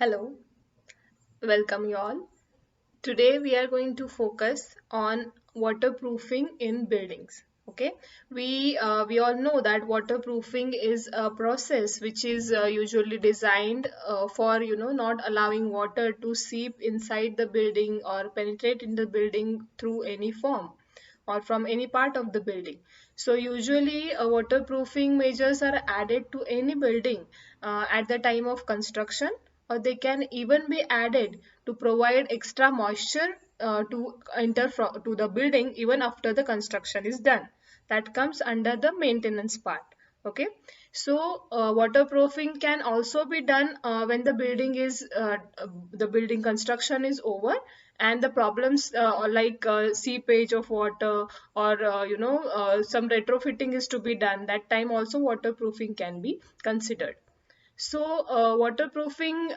Hello, welcome you all. Today we are going to focus on waterproofing in buildings. Okay, we all know that waterproofing is a process which is usually designed for not allowing water to seep inside the building or penetrate in the building through any form or from any part of the building. So usually waterproofing measures are added to any building at the time of construction, or they can even be added to provide extra moisture to enter to the building even after the construction is done. That comes under the maintenance part. Okay, so waterproofing can also be done when the building construction is over and the problems like seepage of water or some retrofitting is to be done. That time also waterproofing can be considered. So, waterproofing,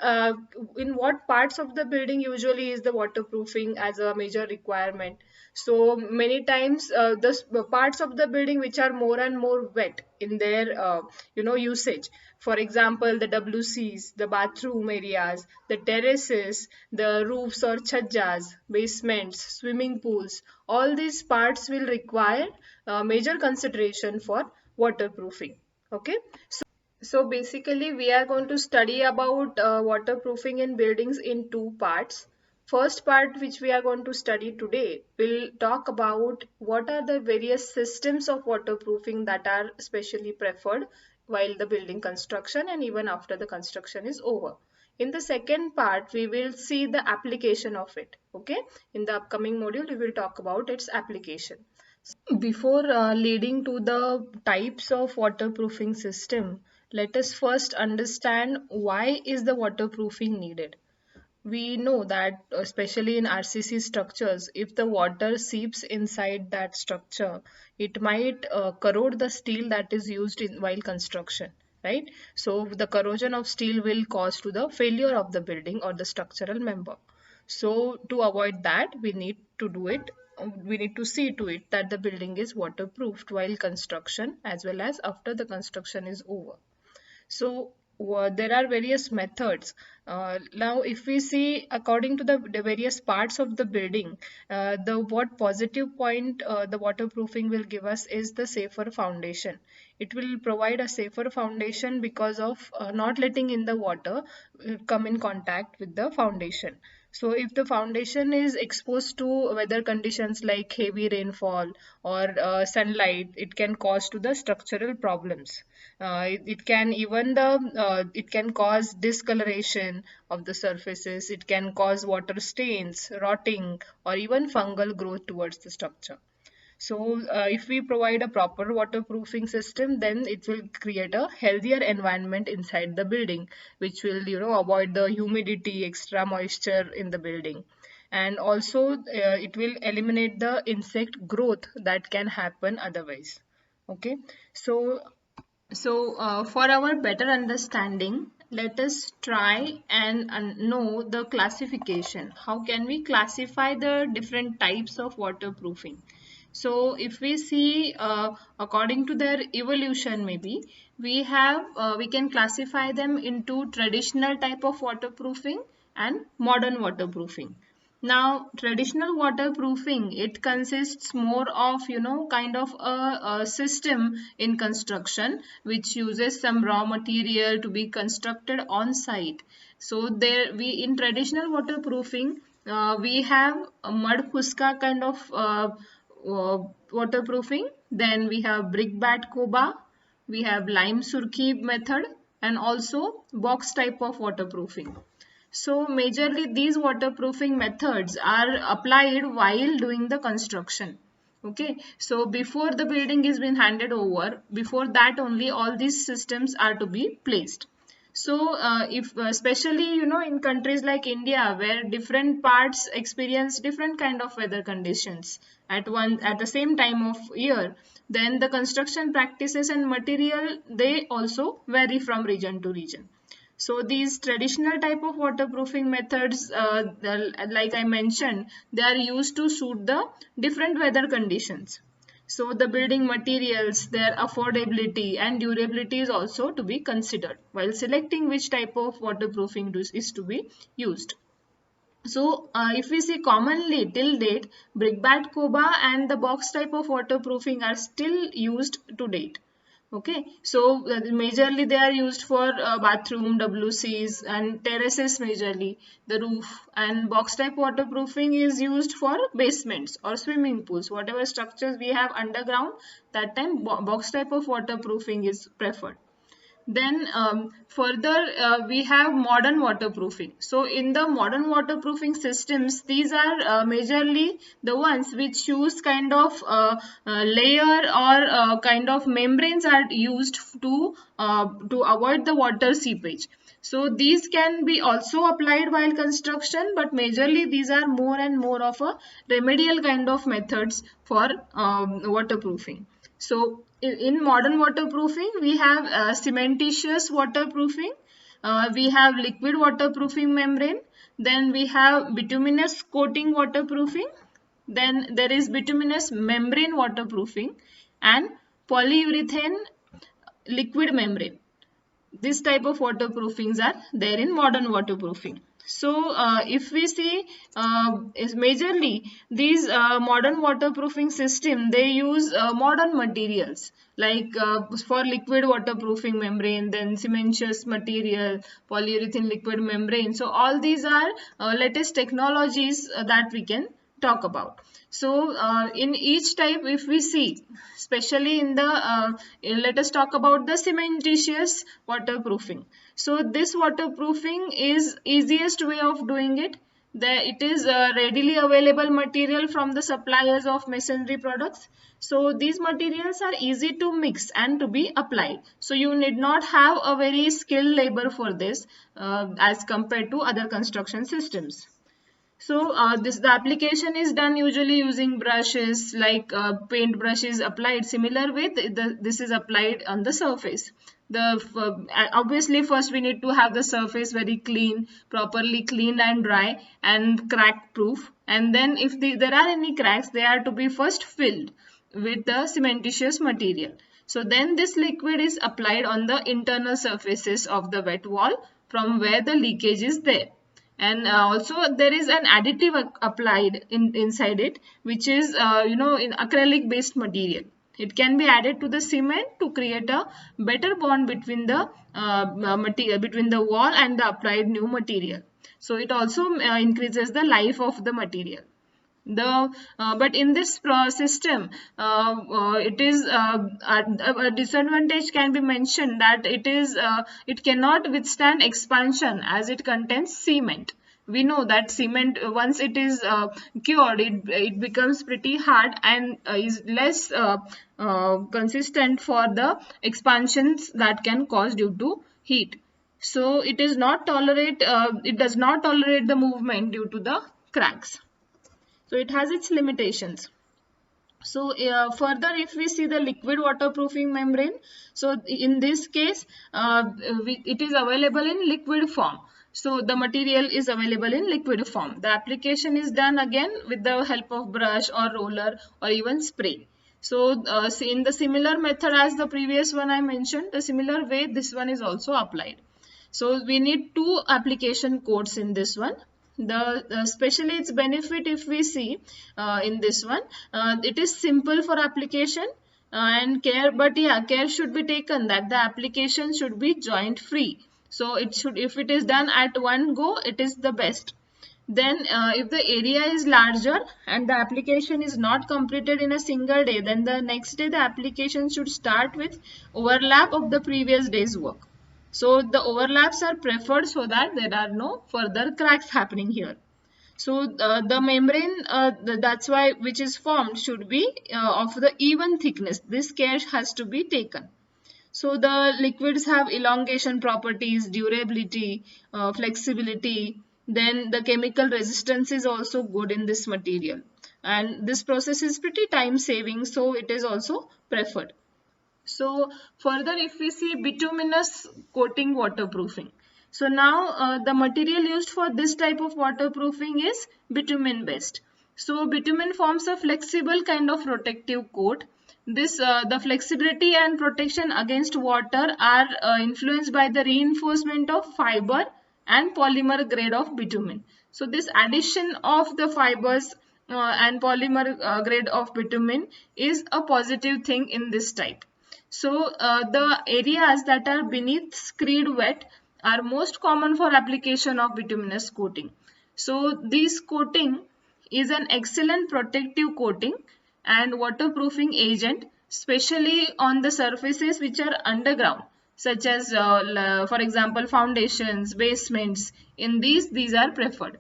in what parts of the building usually is the waterproofing as a major requirement? So, many times the parts of the building which are more and more wet in their, usage. For example, the WCs, the bathroom areas, the terraces, the roofs or chajjas, basements, swimming pools, all these parts will require major consideration for waterproofing. Okay. So basically, we are going to study about waterproofing in buildings in two parts. First part, which we are going to study today, will talk about what are the various systems of waterproofing that are specially preferred while the building construction and even after the construction is over. In the second part, we will see the application of it. Okay. In the upcoming module, we will talk about its application. Before leading to the types of waterproofing system, let us first understand why is the waterproofing needed. We know that especially in RCC structures, if the water seeps inside that structure, it might corrode the steel that is used in while construction, right? So the corrosion of steel will cause to the failure of the building or the structural member. So to avoid that, we need to see to it that the building is waterproofed while construction as well as after the construction is over. So there are various methods. Now, if we see according to the various parts of the building, the what positive point the waterproofing will give us is the safer foundation. It will provide a safer foundation because of not letting in the water come in contact with the foundation. So if the foundation is exposed to weather conditions like heavy rainfall or sunlight, it can cause to the structural problems. It can even it can cause discoloration of the surfaces. It can cause water stains, rotting, or even fungal growth towards the structure. So if we provide a proper waterproofing system, then it will create a healthier environment inside the building, which will avoid the humidity, extra moisture in the building. And also it will eliminate the insect growth that can happen otherwise. Okay, so for our better understanding, let us try and know the classification. How can we classify the different types of waterproofing? So if we see according to their evolution, maybe we can classify them into traditional type of waterproofing and modern waterproofing. Now, traditional waterproofing, it consists more of, kind of a system in construction which uses some raw material to be constructed on site. So in traditional waterproofing, we have a mud Phuska kind of waterproofing. Then we have brick Bat Coba, we have lime Surki method, and also box type of waterproofing. So majorly these waterproofing methods are applied while doing the construction. Okay, so before the building is been handed over, before that only all these systems are to be placed. So if especially in countries like India where different parts experience different kind of weather conditions at the same time of year, then the construction practices and material, they also vary from region to region. So these traditional type of waterproofing methods, like I mentioned, they are used to suit the different weather conditions. So the building materials, their affordability and durability is also to be considered while selecting which type of waterproofing is to be used. So if we see commonly till date, brick Bat Coba and the box type of waterproofing are still used to date. Okay, so majorly they are used for bathroom, WCs and terraces majorly, the roof, and box type waterproofing is used for basements or swimming pools, whatever structures we have underground, that time box type of waterproofing is preferred. Then further we have modern waterproofing. So in the modern waterproofing systems, these are majorly the ones which use kind of layer or kind of membranes are used to avoid the water seepage. So these can be also applied while construction, but majorly these are more and more of a remedial kind of methods for waterproofing. So in modern waterproofing, we have cementitious waterproofing, we have liquid waterproofing membrane, then we have bituminous coating waterproofing, then there is bituminous membrane waterproofing and polyurethane liquid membrane. This type of waterproofings are there in modern waterproofing. So if we see is majorly these modern waterproofing system, they use modern materials like for liquid waterproofing membrane, then cementitious material, polyurethane liquid membrane. So all these are latest technologies that we can talk about. So in each type, if we see, especially in the let us talk about the cementitious waterproofing. So this waterproofing is easiest way of doing it. It is readily available material from the suppliers of masonry products. So these materials are easy to mix and to be applied. So you need not have a very skilled labor for this as compared to other construction systems. So the application is done usually using brushes like paint brush is applied. Similar way, this is applied on the surface. Obviously first we need to have the surface very clean, properly cleaned and dry and crack proof. And then if there are any cracks, they are to be first filled with the cementitious material. So then this liquid is applied on the internal surfaces of the wet wall from where the leakage is there. And also there is an additive applied inside it, which is in acrylic based material. It can be added to the cement to create a better bond between the material, between the wall and the applied new material. So it also increases the life of the material. But in this system, it is a disadvantage can be mentioned that it cannot withstand expansion as it contains cement. We know that cement, once it is cured, it becomes pretty hard and is less consistent for the expansions that can cause due to heat. So it does not tolerate the movement due to the cracks. So it has its limitations. So further, if we see the liquid waterproofing membrane, so in this case, it is available in liquid form. So the material is available in liquid form. The application is done again with the help of brush or roller or even spray. So in the similar method as the previous one I mentioned, the similar way this one is also applied. So we need two application codes in this one. Especially its benefit, if we see in this one, it is simple for application and care, but yeah, care should be taken that the application should be joint free. So it should, if it is done at one go, it is the best. Then if the area is larger and the application is not completed in a single day, then the next day the application should start with overlap of the previous day's work. So the overlaps are preferred so that there are no further cracks happening here. So the membrane, that's why which is formed should be of the even thickness. This care has to be taken. So the liquids have elongation properties, durability, flexibility. Then the chemical resistance is also good in this material. And this process is pretty time saving, so it is also preferred. So further, if we see bituminous coating waterproofing. So now the material used for this type of waterproofing is bitumen based. So bitumen forms a flexible kind of protective coat The flexibility and protection against water are influenced by the reinforcement of fiber and polymer grade of bitumen. So this addition of the fibers and polymer grade of bitumen is a positive thing in this type. So the areas that are beneath screed wet are most common for application of bituminous coating. So this coating is an excellent protective coating and waterproofing agent, especially on the surfaces which are underground, such as for example foundations, basements. In these are preferred.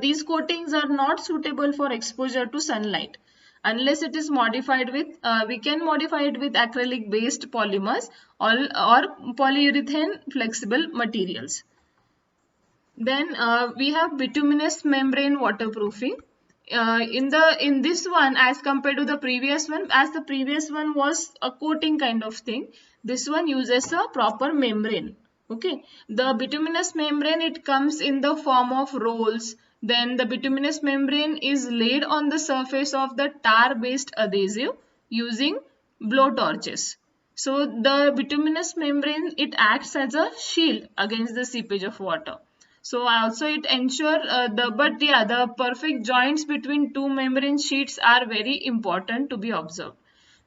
These coatings are not suitable for exposure to sunlight unless it is modified with we can modify it with acrylic based polymers or polyurethane flexible materials. Then we have bituminous membrane waterproofing. In this one, as compared to the previous one, as the previous one was a coating kind of thing, this one uses a proper membrane. Okay, the bituminous membrane, it comes in the form of rolls. Then the bituminous membrane is laid on the surface of the tar based adhesive using blow torches. So the bituminous membrane, it acts as a shield against the seepage of water. So also it ensure the perfect joints between two membrane sheets are very important to be observed.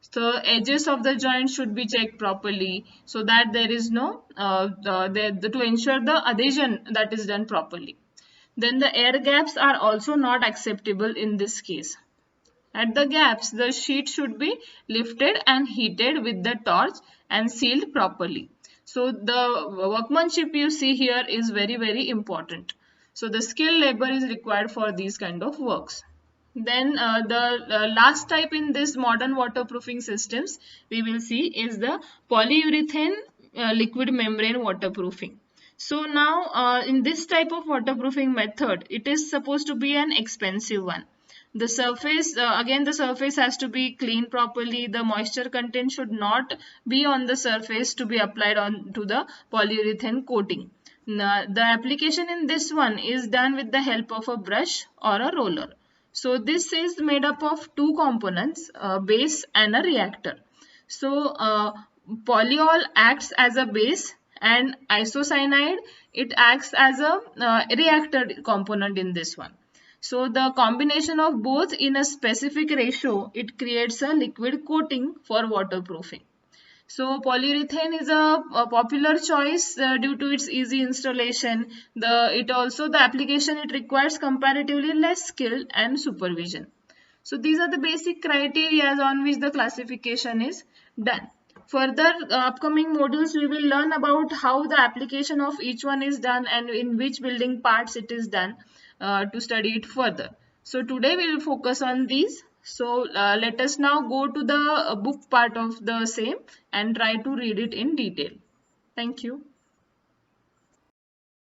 So edges of the joint should be checked properly so that there is no to ensure the adhesion that is done properly. Then the air gaps are also not acceptable in this case. At the gaps, the sheet should be lifted and heated with the torch and sealed properly. So the workmanship you see here is very important. So the skilled labor is required for these kind of works. Then the last type in this modern waterproofing systems we will see is the polyurethane liquid membrane waterproofing. So now in this type of waterproofing method, it is supposed to be an expensive one. The surface, again the surface has to be cleaned properly. The moisture content should not be on the surface to be applied on to the polyurethane coating. Now, the application in this one is done with the help of a brush or a roller. So this is made up of two components, a base and a reactor. So polyol acts as a base and isocyanide, it acts as a reactor component in this one. So the combination of both in a specific ratio, it creates a liquid coating for waterproofing. So polyurethane is a popular choice due to its easy installation. The application, it requires comparatively less skill and supervision. So these are the basic criteria on which the classification is done. Further upcoming modules, we will learn about how the application of each one is done and in which building parts it is done to study it further. So today we will focus on these. So let us now go to the book part of the same and try to read it in detail. Thank you.